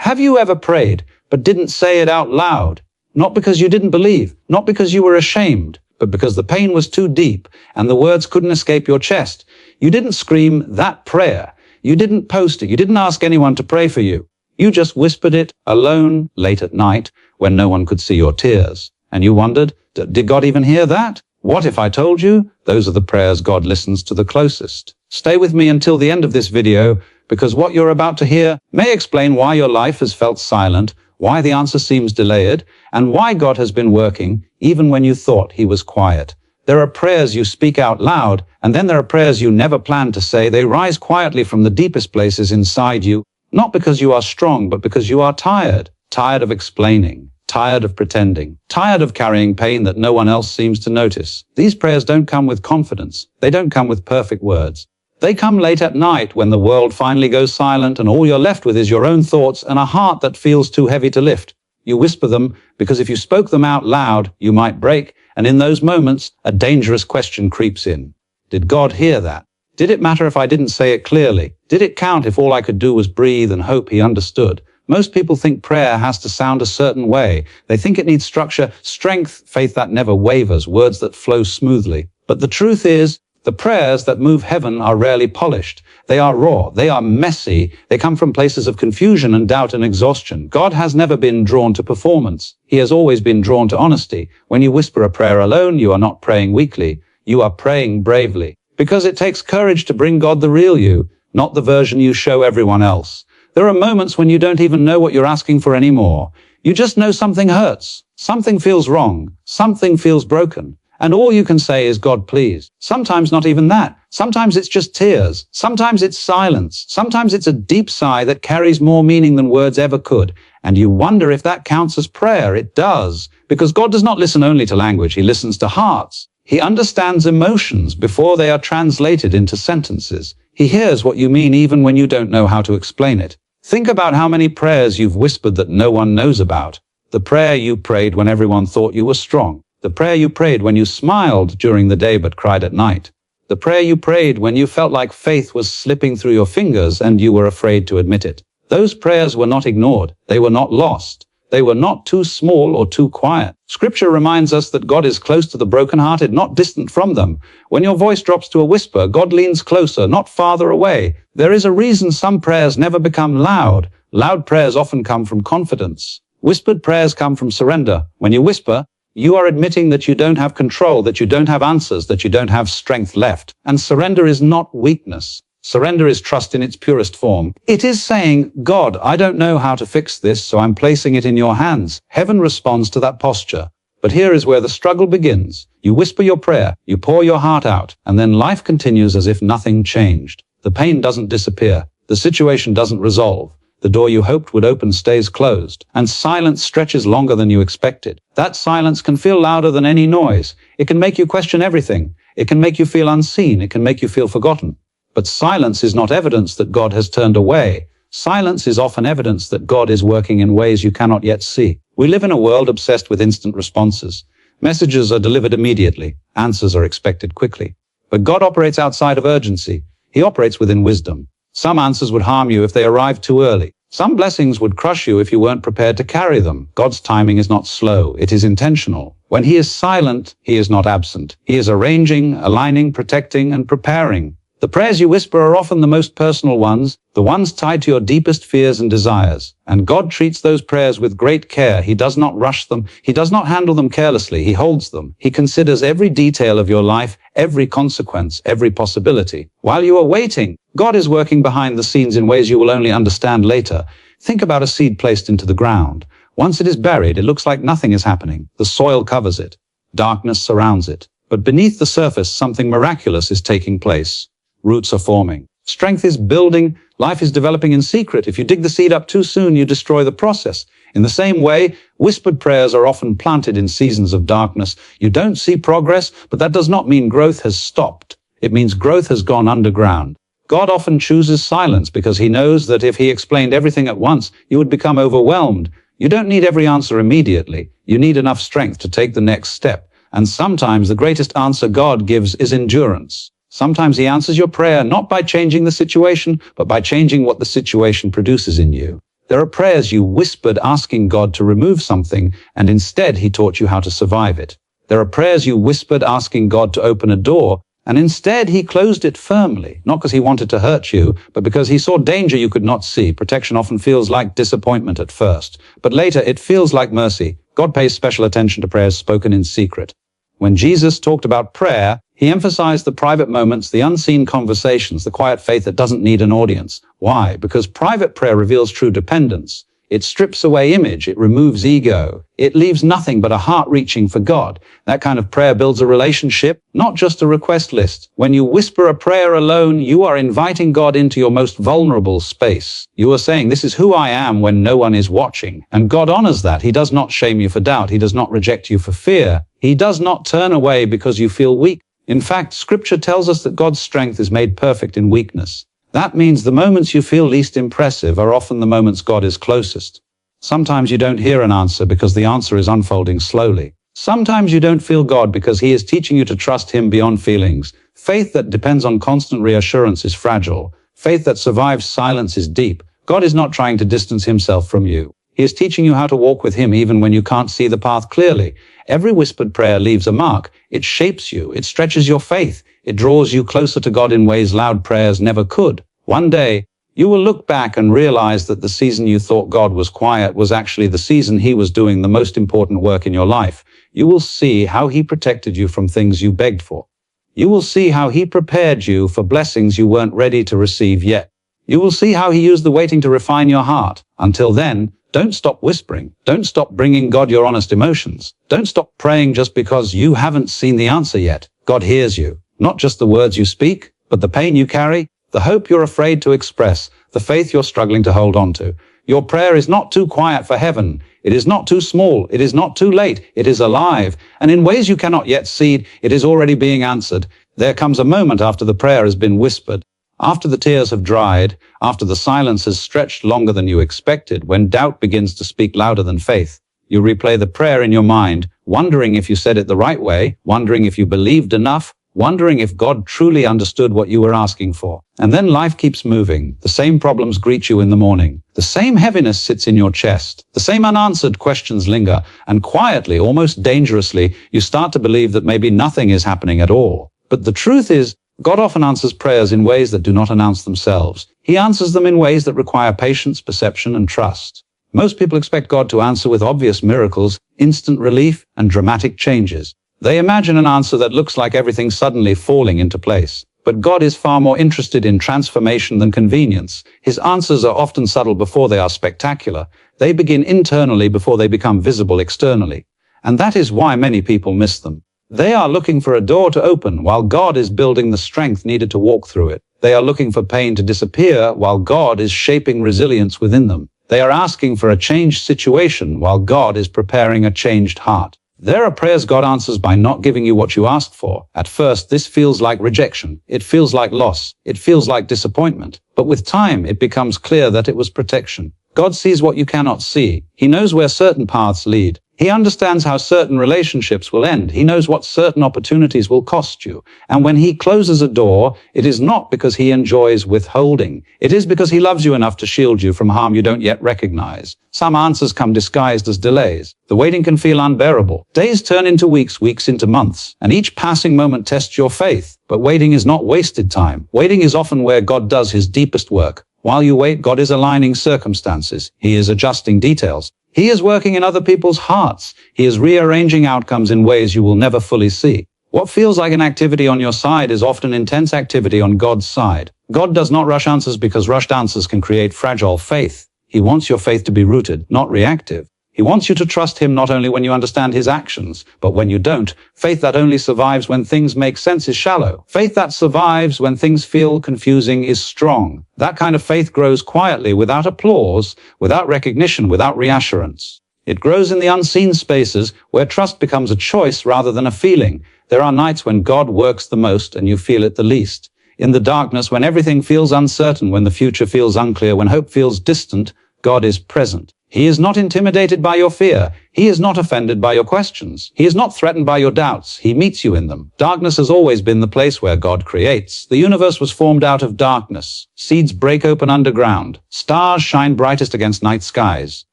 Have you ever prayed, but didn't say it out loud? Not because you didn't believe, not because you were ashamed, but because the pain was too deep and the words couldn't escape your chest. You didn't scream that prayer. You didn't post it. You didn't ask anyone to pray for you. You just whispered it alone late at night when no one could see your tears. And you wondered, did God even hear that? What if I told you? Those are the prayers God listens to the closest. Stay with me until the end of this video, because what you're about to hear may explain why your life has felt silent, why the answer seems delayed, and why God has been working even when you thought he was quiet. There are prayers you speak out loud, and then there are prayers you never planned to say. They rise quietly from the deepest places inside you, not because you are strong, but because you are tired. Tired of explaining, tired of pretending, tired of carrying pain that no one else seems to notice. These prayers don't come with confidence. They don't come with perfect words. They come late at night when the world finally goes silent and all you're left with is your own thoughts and a heart that feels too heavy to lift. You whisper them because if you spoke them out loud, you might break, and in those moments, a dangerous question creeps in. Did God hear that? Did it matter if I didn't say it clearly? Did it count if all I could do was breathe and hope he understood? Most people think prayer has to sound a certain way. They think it needs structure, strength, faith that never wavers, words that flow smoothly. But the truth is, the prayers that move heaven are rarely polished. They are raw. They are messy. They come from places of confusion and doubt and exhaustion. God has never been drawn to performance. He has always been drawn to honesty. When you whisper a prayer alone, you are not praying weakly. You are praying bravely. Because it takes courage to bring God the real you, not the version you show everyone else. There are moments when you don't even know what you're asking for anymore. You just know something hurts. Something feels wrong. Something feels broken. And all you can say is, God, please. Sometimes not even that. Sometimes it's just tears. Sometimes it's silence. Sometimes it's a deep sigh that carries more meaning than words ever could. And you wonder if that counts as prayer. It does. Because God does not listen only to language. He listens to hearts. He understands emotions before they are translated into sentences. He hears what you mean even when you don't know how to explain it. Think about how many prayers you've whispered that no one knows about. The prayer you prayed when everyone thought you were strong. The prayer you prayed when you smiled during the day but cried at night. The prayer you prayed when you felt like faith was slipping through your fingers and you were afraid to admit it. Those prayers were not ignored. They were not lost. They were not too small or too quiet. Scripture reminds us that God is close to the brokenhearted, not distant from them. When your voice drops to a whisper, God leans closer, not farther away. There is a reason some prayers never become loud. Loud prayers often come from confidence. Whispered prayers come from surrender. When you whisper, you are admitting that you don't have control, that you don't have answers, that you don't have strength left. And surrender is not weakness. Surrender is trust in its purest form. It is saying, God, I don't know how to fix this, so I'm placing it in your hands. Heaven responds to that posture. But here is where the struggle begins. You whisper your prayer, you pour your heart out, and then life continues as if nothing changed. The pain doesn't disappear. The situation doesn't resolve. The door you hoped would open stays closed, and silence stretches longer than you expected. That silence can feel louder than any noise. It can make you question everything. It can make you feel unseen. It can make you feel forgotten. But silence is not evidence that God has turned away. Silence is often evidence that God is working in ways you cannot yet see. We live in a world obsessed with instant responses. Messages are delivered immediately. Answers are expected quickly. But God operates outside of urgency. He operates within wisdom. Some answers would harm you if they arrived too early. Some blessings would crush you if you weren't prepared to carry them. God's timing is not slow. It is intentional. When he is silent, he is not absent. He is arranging, aligning, protecting, and preparing. The prayers you whisper are often the most personal ones, the ones tied to your deepest fears and desires. And God treats those prayers with great care. He does not rush them. He does not handle them carelessly. He holds them. He considers every detail of your life, every consequence, every possibility. While you are waiting, God is working behind the scenes in ways you will only understand later. Think about a seed placed into the ground. Once it is buried, it looks like nothing is happening. The soil covers it. Darkness surrounds it. But beneath the surface, something miraculous is taking place. Roots are forming. Strength is building. Life is developing in secret. If you dig the seed up too soon, you destroy the process. In the same way, whispered prayers are often planted in seasons of darkness. You don't see progress, but that does not mean growth has stopped. It means growth has gone underground. God often chooses silence because he knows that if he explained everything at once, you would become overwhelmed. You don't need every answer immediately. You need enough strength to take the next step. And sometimes the greatest answer God gives is endurance. Sometimes he answers your prayer not by changing the situation, but by changing what the situation produces in you. There are prayers you whispered asking God to remove something, and instead He taught you how to survive it. There are prayers you whispered asking God to open a door, and instead He closed it firmly, not because He wanted to hurt you, but because He saw danger you could not see. Protection often feels like disappointment at first, but later it feels like mercy. God pays special attention to prayers spoken in secret. When Jesus talked about prayer, He emphasized the private moments, the unseen conversations, the quiet faith that doesn't need an audience. Why? Because private prayer reveals true dependence. It strips away image, it removes ego, it leaves nothing but a heart reaching for God. That kind of prayer builds a relationship, not just a request list. When you whisper a prayer alone, you are inviting God into your most vulnerable space. You are saying, "This is who I am when no one is watching." And God honors that. He does not shame you for doubt. He does not reject you for fear. He does not turn away because you feel weak. In fact, Scripture tells us that God's strength is made perfect in weakness. That means the moments you feel least impressive are often the moments God is closest. Sometimes you don't hear an answer because the answer is unfolding slowly. Sometimes you don't feel God because He is teaching you to trust Him beyond feelings. Faith that depends on constant reassurance is fragile. Faith that survives silence is deep. God is not trying to distance Himself from you. He is teaching you how to walk with Him even when you can't see the path clearly. Every whispered prayer leaves a mark. It shapes you. It stretches your faith. It draws you closer to God in ways loud prayers never could. One day, you will look back and realize that the season you thought God was quiet was actually the season He was doing the most important work in your life. You will see how He protected you from things you begged for. You will see how He prepared you for blessings you weren't ready to receive yet. You will see how He used the waiting to refine your heart. Until then, don't stop whispering. Don't stop bringing God your honest emotions. Don't stop praying just because you haven't seen the answer yet. God hears you. Not just the words you speak, but the pain you carry, the hope you're afraid to express, the faith you're struggling to hold on to. Your prayer is not too quiet for heaven. It is not too small. It is not too late. It is alive. And in ways you cannot yet see, it is already being answered. There comes a moment after the prayer has been whispered, after the tears have dried, after the silence has stretched longer than you expected, when doubt begins to speak louder than faith. You replay the prayer in your mind, wondering if you said it the right way, wondering if you believed enough, wondering if God truly understood what you were asking for. And then life keeps moving. The same problems greet you in the morning. The same heaviness sits in your chest. The same unanswered questions linger. And quietly, almost dangerously, you start to believe that maybe nothing is happening at all. But the truth is, God often answers prayers in ways that do not announce themselves. He answers them in ways that require patience, perception, and trust. Most people expect God to answer with obvious miracles, instant relief, and dramatic changes. They imagine an answer that looks like everything suddenly falling into place. But God is far more interested in transformation than convenience. His answers are often subtle before they are spectacular. They begin internally before they become visible externally. And that is why many people miss them. They are looking for a door to open while God is building the strength needed to walk through it. They are looking for pain to disappear while God is shaping resilience within them. They are asking for a changed situation while God is preparing a changed heart. There are prayers God answers by not giving you what you asked for. At first, this feels like rejection. It feels like loss. It feels like disappointment. But with time, it becomes clear that it was protection. God sees what you cannot see. He knows where certain paths lead. He understands how certain relationships will end. He knows what certain opportunities will cost you. And when He closes a door, it is not because He enjoys withholding. It is because He loves you enough to shield you from harm you don't yet recognize. Some answers come disguised as delays. The waiting can feel unbearable. Days turn into weeks, weeks into months, and each passing moment tests your faith. But waiting is not wasted time. Waiting is often where God does His deepest work. While you wait, God is aligning circumstances. He is adjusting details. He is working in other people's hearts. He is rearranging outcomes in ways you will never fully see. What feels like an activity on your side is often intense activity on God's side. God does not rush answers because rushed answers can create fragile faith. He wants your faith to be rooted, not reactive. He wants you to trust Him not only when you understand His actions, but when you don't. Faith that only survives when things make sense is shallow. Faith that survives when things feel confusing is strong. That kind of faith grows quietly, without applause, without recognition, without reassurance. It grows in the unseen spaces where trust becomes a choice rather than a feeling. There are nights when God works the most and you feel it the least. In the darkness, when everything feels uncertain, when the future feels unclear, when hope feels distant, God is present. He is not intimidated by your fear. He is not offended by your questions. He is not threatened by your doubts. He meets you in them. Darkness has always been the place where God creates. The universe was formed out of darkness. Seeds break open underground. Stars shine brightest against night skies.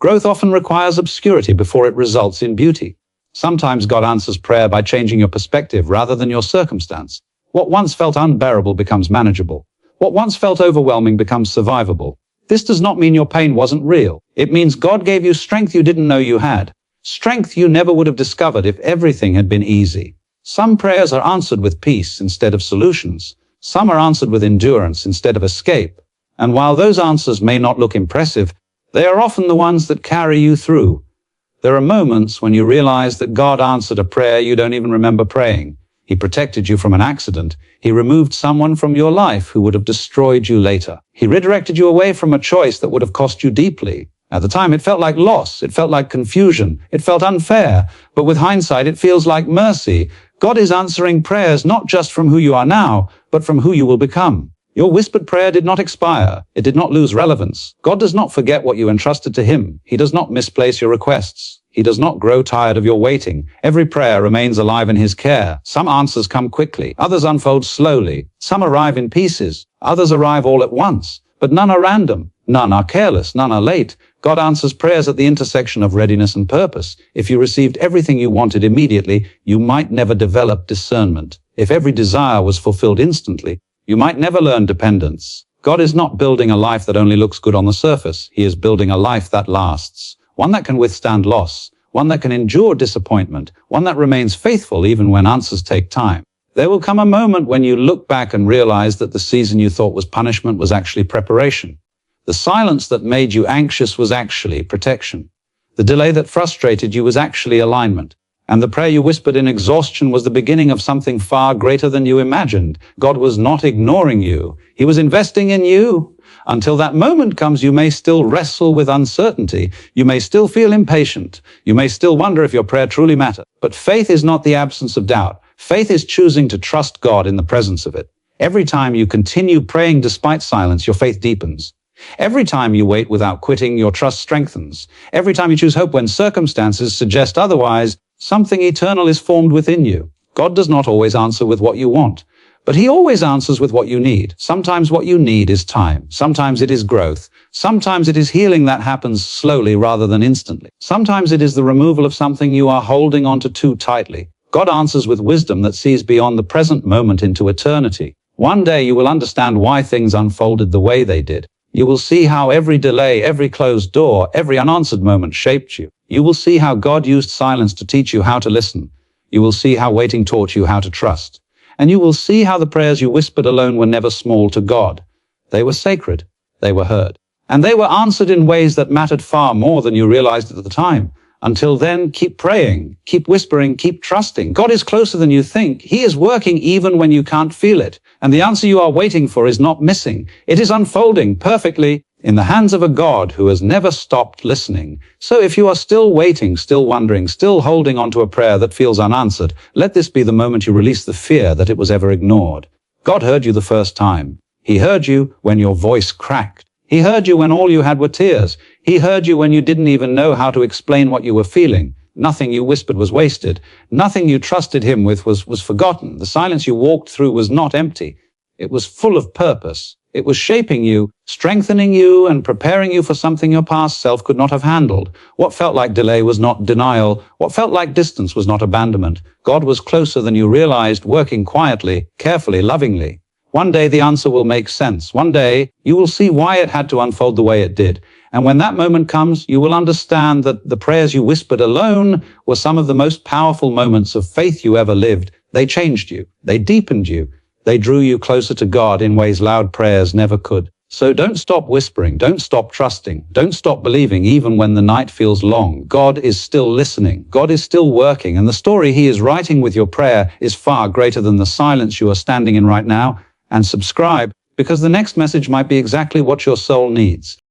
Growth often requires obscurity before it results in beauty. Sometimes God answers prayer by changing your perspective rather than your circumstance. What once felt unbearable becomes manageable. What once felt overwhelming becomes survivable. This does not mean your pain wasn't real. It means God gave you strength you didn't know you had. Strength you never would have discovered if everything had been easy. Some prayers are answered with peace instead of solutions. Some are answered with endurance instead of escape. And while those answers may not look impressive, they are often the ones that carry you through. There are moments when you realize that God answered a prayer you don't even remember praying. He protected you from an accident. He removed someone from your life who would have destroyed you later. He redirected you away from a choice that would have cost you deeply. At the time, it felt like loss. It felt like confusion. It felt unfair. But with hindsight, it feels like mercy. God is answering prayers not just from who you are now, but from who you will become. Your whispered prayer did not expire. It did not lose relevance. God does not forget what you entrusted to him. He does not misplace your requests. He does not grow tired of your waiting. Every prayer remains alive in his care. Some answers come quickly. Others unfold slowly. Some arrive in pieces. Others arrive all at once. But none are random. None are careless. None are late. God answers prayers at the intersection of readiness and purpose. If you received everything you wanted immediately, you might never develop discernment. If every desire was fulfilled instantly, you might never learn dependence. God is not building a life that only looks good on the surface. He is building a life that lasts. One that can withstand loss. One that can endure disappointment. One that remains faithful even when answers take time. There will come a moment when you look back and realize that the season you thought was punishment was actually preparation. The silence that made you anxious was actually protection. The delay that frustrated you was actually alignment. And the prayer you whispered in exhaustion was the beginning of something far greater than you imagined. God was not ignoring you. He was investing in you. Until that moment comes, you may still wrestle with uncertainty. You may still feel impatient. You may still wonder if your prayer truly mattered. But faith is not the absence of doubt. Faith is choosing to trust God in the presence of it. Every time you continue praying despite silence, your faith deepens. Every time you wait without quitting, your trust strengthens. Every time you choose hope when circumstances suggest otherwise, something eternal is formed within you. God does not always answer with what you want, but he always answers with what you need. Sometimes what you need is time. Sometimes it is growth. Sometimes it is healing that happens slowly rather than instantly. Sometimes it is the removal of something you are holding onto too tightly. God answers with wisdom that sees beyond the present moment into eternity. One day you will understand why things unfolded the way they did. You will see how every delay, every closed door, every unanswered moment shaped you. You will see how God used silence to teach you how to listen. You will see how waiting taught you how to trust. And you will see how the prayers you whispered alone were never small to God. They were sacred. They were heard. And they were answered in ways that mattered far more than you realized at the time. Until then, keep praying, keep whispering, keep trusting. God is closer than you think. He is working even when you can't feel it. And the answer you are waiting for is not missing. It is unfolding perfectly in the hands of a God who has never stopped listening. So if you are still waiting, still wondering, still holding on to a prayer that feels unanswered, let this be the moment you release the fear that it was ever ignored. God heard you the first time. He heard you when your voice cracked. He heard you when all you had were tears. He heard you when you didn't even know how to explain what you were feeling. Nothing you whispered was wasted. Nothing you trusted him with was forgotten. The silence you walked through was not empty. It was full of purpose. It was shaping you, strengthening you, and preparing you for something your past self could not have handled. What felt like delay was not denial. What felt like distance was not abandonment. God was closer than you realized, working quietly, carefully, lovingly. One day the answer will make sense. One day you will see why it had to unfold the way it did. And when that moment comes, you will understand that the prayers you whispered alone were some of the most powerful moments of faith you ever lived. They changed you. They deepened you. They drew you closer to God in ways loud prayers never could. So don't stop whispering. Don't stop trusting. Don't stop believing even when the night feels long. God is still listening. God is still working. And the story he is writing with your prayer is far greater than the silence you are standing in right now. And subscribe, because the next message might be exactly what your soul needs.